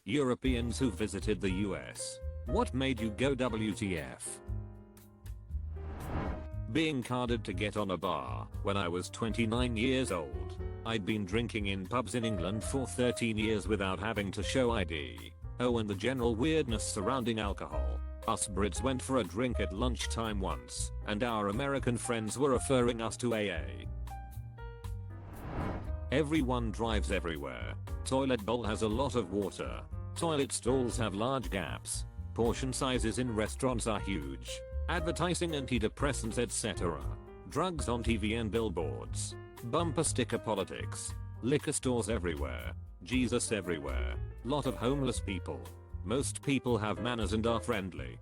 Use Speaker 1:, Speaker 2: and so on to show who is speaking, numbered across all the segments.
Speaker 1: Europeans who visited the US. What made you go WTF? Being carded to get on a bar when I was 29 years old. I'd been drinking in pubs in England for 13 years without having to show ID. Oh, and the general weirdness surrounding alcohol. Us Brits went for a drink at lunchtime once, and our American friends were referring us to AA. Everyone drives everywhere. Toilet bowl has a lot of water. Toilet stalls have large gaps. Portion sizes in restaurants are huge. Advertising antidepressants etc. Drugs on TV and billboards. Bumper sticker politics. Liquor stores everywhere. Jesus everywhere. Lot of homeless people. Most people have manners and are friendly.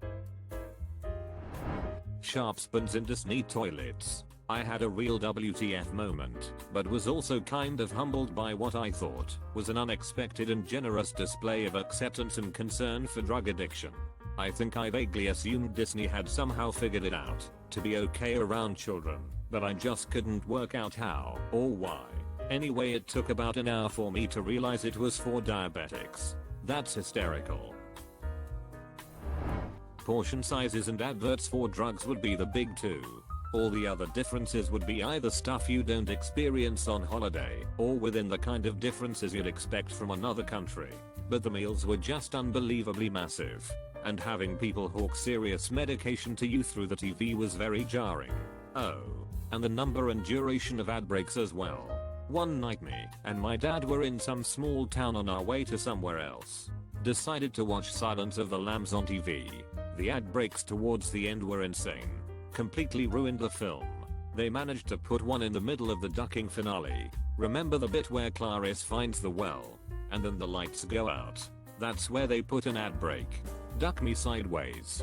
Speaker 1: Sharp spoons in Disney toilets. I had a real WTF moment, but was also kind of humbled by what I thought was an unexpected and generous display of acceptance and concern for drug addiction. I think I vaguely assumed Disney had somehow figured it out to be okay around children, but I just couldn't work out how or why. Anyway, it took about an hour for me to realize it was for diabetics. That's hysterical. Portion sizes and adverts for drugs would be the big two. All the other differences would be either stuff you don't experience on holiday or within the kind of differences you'd expect from another country. But the meals were just unbelievably massive. And having people hawk serious medication to you through the TV was very jarring. Oh, and the number and duration of ad breaks as well. One night me and my dad were in some small town on our way to somewhere else. Decided to watch Silence of the Lambs on TV. The ad breaks towards the end were insane. Completely ruined the film. They managed to put one in the middle of the ducking finale. Remember the bit where Clarice finds the well? And then the lights go out. That's where they put an ad break. Duck me sideways.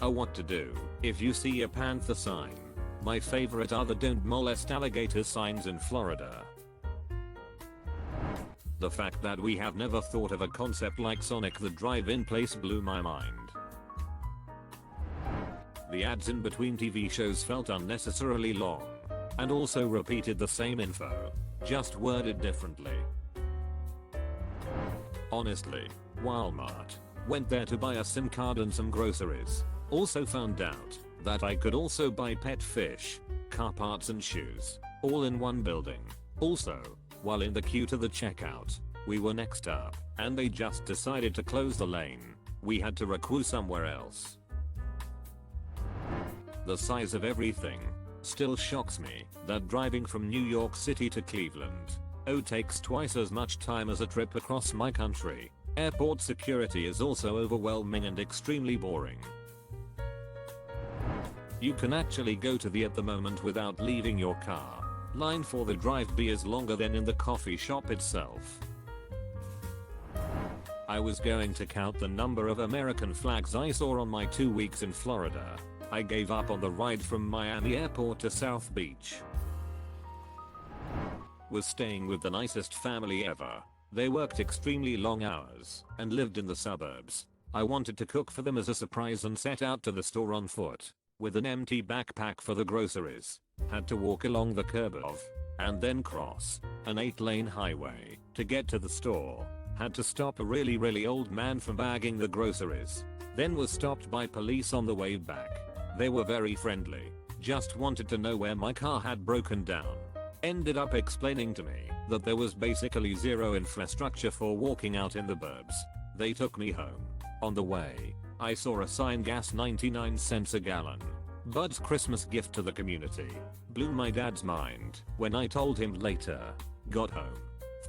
Speaker 1: Oh, what to do if you see a panther sign. My favorite are the don't molest alligators signs in Florida. The fact that we have never thought of a concept like Sonic the Drive-In place blew my mind. The ads in between TV shows felt unnecessarily long, and also repeated the same info, just worded differently. Honestly, Walmart. Went there to buy a SIM card and some groceries. Also found out that I could also buy pet fish, car parts and shoes, all in one building. Also, while in the queue to the checkout, we were next up, and they just decided to close the lane. We had to requeue somewhere else. The size of everything still shocks me that driving from New York City to Cleveland takes twice as much time as a trip across my country. Airport security is also overwhelming and extremely boring. You can actually go to the at the moment without leaving your car. Line for the drive-by is longer than in the coffee shop itself. I was going to count the number of American flags I saw on my 2 weeks in Florida. I gave up on the ride from Miami Airport to South Beach. Was staying with the nicest family ever. They worked extremely long hours and lived in the suburbs. I wanted to cook for them as a surprise and set out to the store on foot with an empty backpack for the groceries. Had to walk along the curb of and then cross an 8-lane highway to get to the store. Had to stop a really old man from bagging the groceries. Then was stopped by police on the way back. They were very friendly. Just wanted to know where my car had broken down. Ended up explaining to me that there was basically zero infrastructure for walking out in the burbs. They took me home. On the way, I saw a sign gas 99 cents a gallon. Bud's Christmas gift to the community. Blew my dad's mind when I told him later. Got home.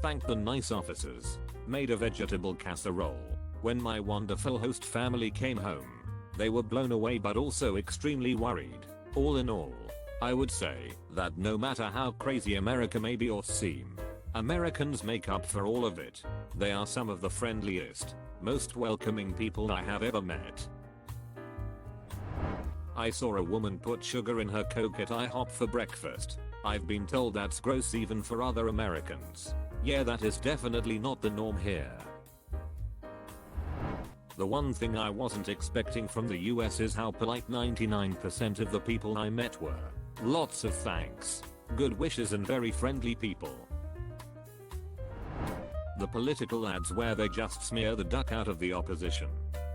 Speaker 1: Thanked the nice officers. Made a vegetable casserole. When my wonderful host family came home, they were blown away but also extremely worried. All in all, I would say that no matter how crazy America may be or seem, Americans make up for all of it. They are some of the friendliest, most welcoming people I have ever met. I saw a woman put sugar in her Coke at IHOP for breakfast. I've been told that's gross even for other Americans. Yeah, that is definitely not the norm here. The one thing I wasn't expecting from the US is how polite 99% of the people I met were. Lots of thanks, good wishes and very friendly people. The political ads where they just smear the duck out of the opposition.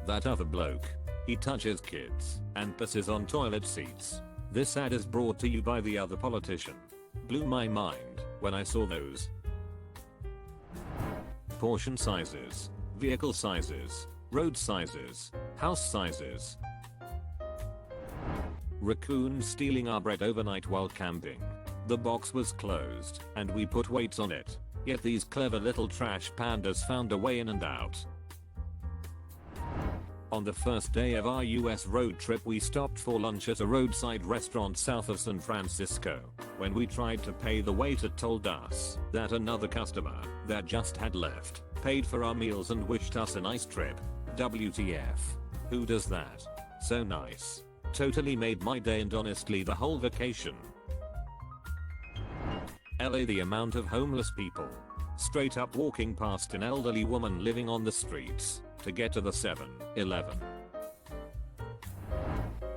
Speaker 1: That other bloke. He touches kids and pisses on toilet seats. This ad is brought to you by the other politician. Blew my mind when I saw those. Portion sizes, vehicle sizes, road sizes, house sizes. Raccoon stealing our bread overnight while camping. The box was closed and we put weights on it, yet these clever little trash pandas found a way in and out. On the first day of our US road trip we stopped for lunch at a roadside restaurant south of San Francisco. When we tried to pay, the waiter told us that another customer that just had left paid for our meals and wished us a nice trip. WTF. Who does that? So nice. Totally made my day and honestly the whole vacation. LA, the amount of homeless people straight up walking past an elderly woman living on the streets to get to the 7-Eleven.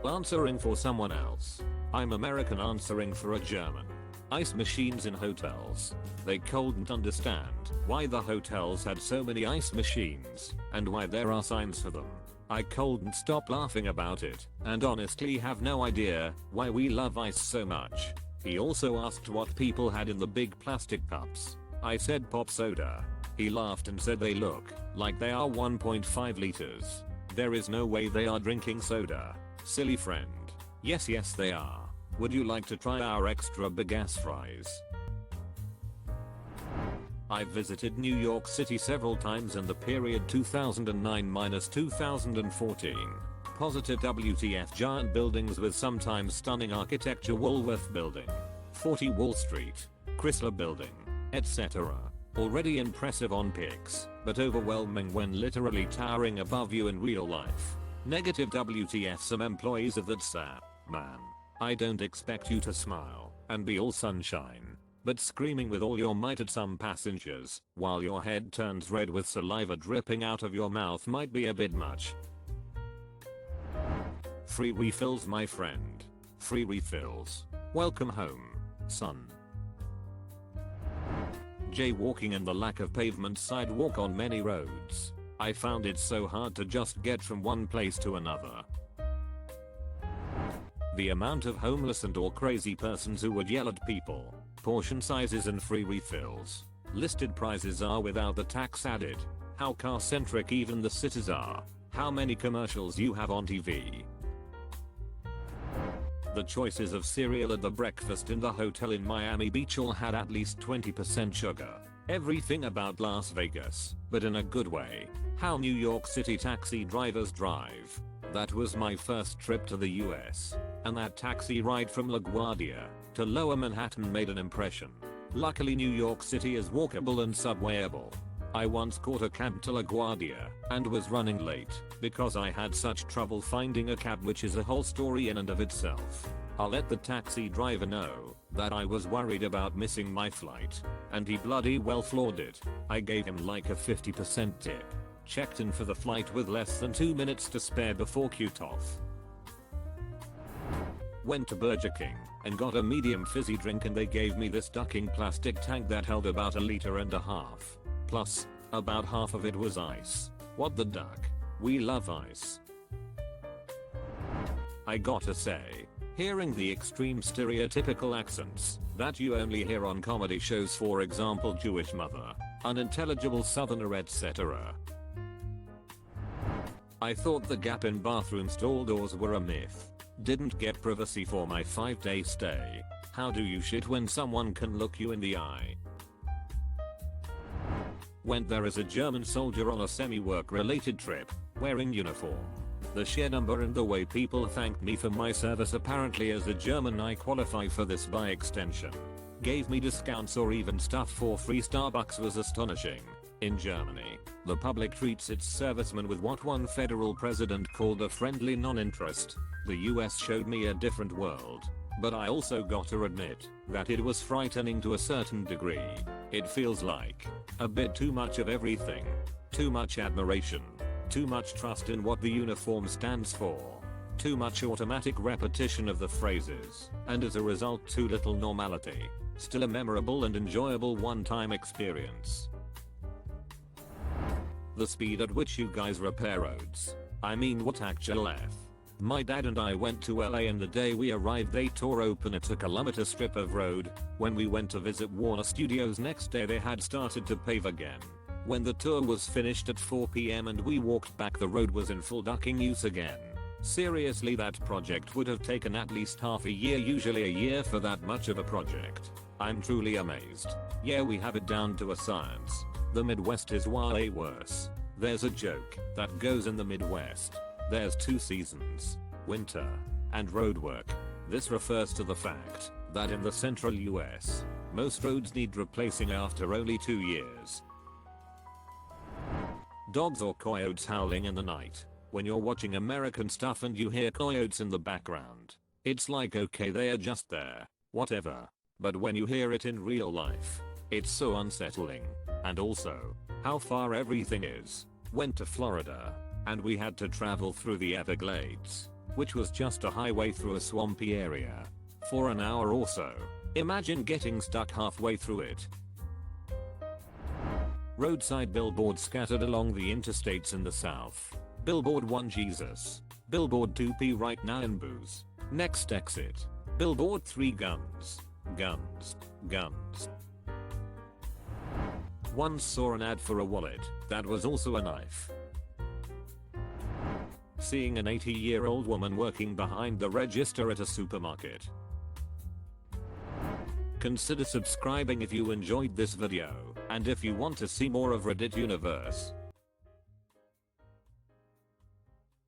Speaker 1: Answering for someone else. I'm American answering for a German. Ice machines in hotels. They couldn't understand why the hotels had so many ice machines and why there are signs for them. I couldn't stop laughing about it and honestly have no idea why we love ice so much. He also asked what people had in the big plastic cups. I said pop soda. He laughed and said they look like they are 1.5 liters. There is no way they are drinking soda. Silly friend. Yes they are. Would you like to try our extra big ass fries? I've visited New York City several times in the period 2009-2014. Positive WTF giant buildings with sometimes stunning architecture. Woolworth Building, 40 Wall Street, Chrysler Building, etc. Already impressive on pics, but overwhelming when literally towering above you in real life. Negative WTF some employees of that sap. Man, I don't expect you to smile and be all sunshine, but screaming with all your might at some passengers while your head turns red with saliva dripping out of your mouth might be a bit much. Free refills my friend. Free refills. Welcome home, son. Jaywalking and the lack of pavement sidewalk on many roads. I found it so hard to just get from one place to another. The amount of homeless and or crazy persons who would yell at people. Portion sizes and free refills. Listed prices are without the tax added. How car centric even the cities are. How many commercials you have on TV. The choices of cereal at the breakfast in the hotel in Miami Beach all had at least 20% sugar. Everything about Las Vegas, but in a good way. How New York City taxi drivers drive. That was my first trip to the US, and that taxi ride from LaGuardia to Lower Manhattan made an impression. Luckily New York City is walkable and subwayable. I once caught a cab to LaGuardia and was running late because I had such trouble finding a cab, which is a whole story in and of itself. I'll let the taxi driver know that I was worried about missing my flight, and he bloody well floored it. I gave him like a 50% tip. Checked in for the flight with less than 2 minutes to spare before queued off. Went to Burger King and got a medium fizzy drink, and they gave me this ducking plastic tank that held about 1.5 liters. Plus, about half of it was ice. What the duck? We love ice. I gotta say, hearing the extreme stereotypical accents that you only hear on comedy shows, for example Jewish mother, unintelligible southerner, etc. I thought the gap in bathroom stall doors were a myth. Didn't get privacy for my 5-day stay. How do you shit when someone can look you in the eye? Went there as a German soldier on a semi-work related trip, wearing uniform. The sheer number and the way people thanked me for my service. Apparently as a German I qualify for this by extension. Gave me discounts or even stuff for free. Starbucks was astonishing. In Germany, the public treats its servicemen with what one federal president called a friendly non-interest. The US showed me a different world. But I also gotta admit that it was frightening to a certain degree. It feels like a bit too much of everything. Too much admiration. Too much trust in what the uniform stands for. Too much automatic repetition of the phrases. And as a result too little normality. Still a memorable and enjoyable one-time experience. The speed at which you guys repair roads. I mean, what actual F? My dad and I went to LA and the day we arrived they tore open a 2-kilometer strip of road. When we went to visit Warner Studios next day they had started to pave again. When the tour was finished at 4 PM and we walked back, the road was in full ducking use again. Seriously, that project would have taken at least half a year, usually a year for that much of a project. I'm truly amazed. Yeah, we have it down to a science. The Midwest is way worse. There's a joke that goes in the Midwest. There's 2 seasons, winter and road work. This refers to the fact that in the central US, most roads need replacing after only 2 years. Dogs or coyotes howling in the night. When you're watching American stuff and you hear coyotes in the background, it's like, okay, they are just there, whatever. But when you hear it in real life, it's so unsettling. And also, how far everything is. Went to Florida, and we had to travel through the Everglades, which was just a highway through a swampy area, for an hour or so. Imagine getting stuck halfway through it. Roadside billboards scattered along the interstates in the South. Billboard 1, Jesus. Billboard 2, pee right now in booze. Next exit. Billboard 3, guns. Guns. Guns. Once saw an ad for a wallet that was also a knife. Seeing an 80-year-old woman working behind the register at a supermarket. Consider subscribing if you enjoyed this video, and if you want to see more of Reddit Universe.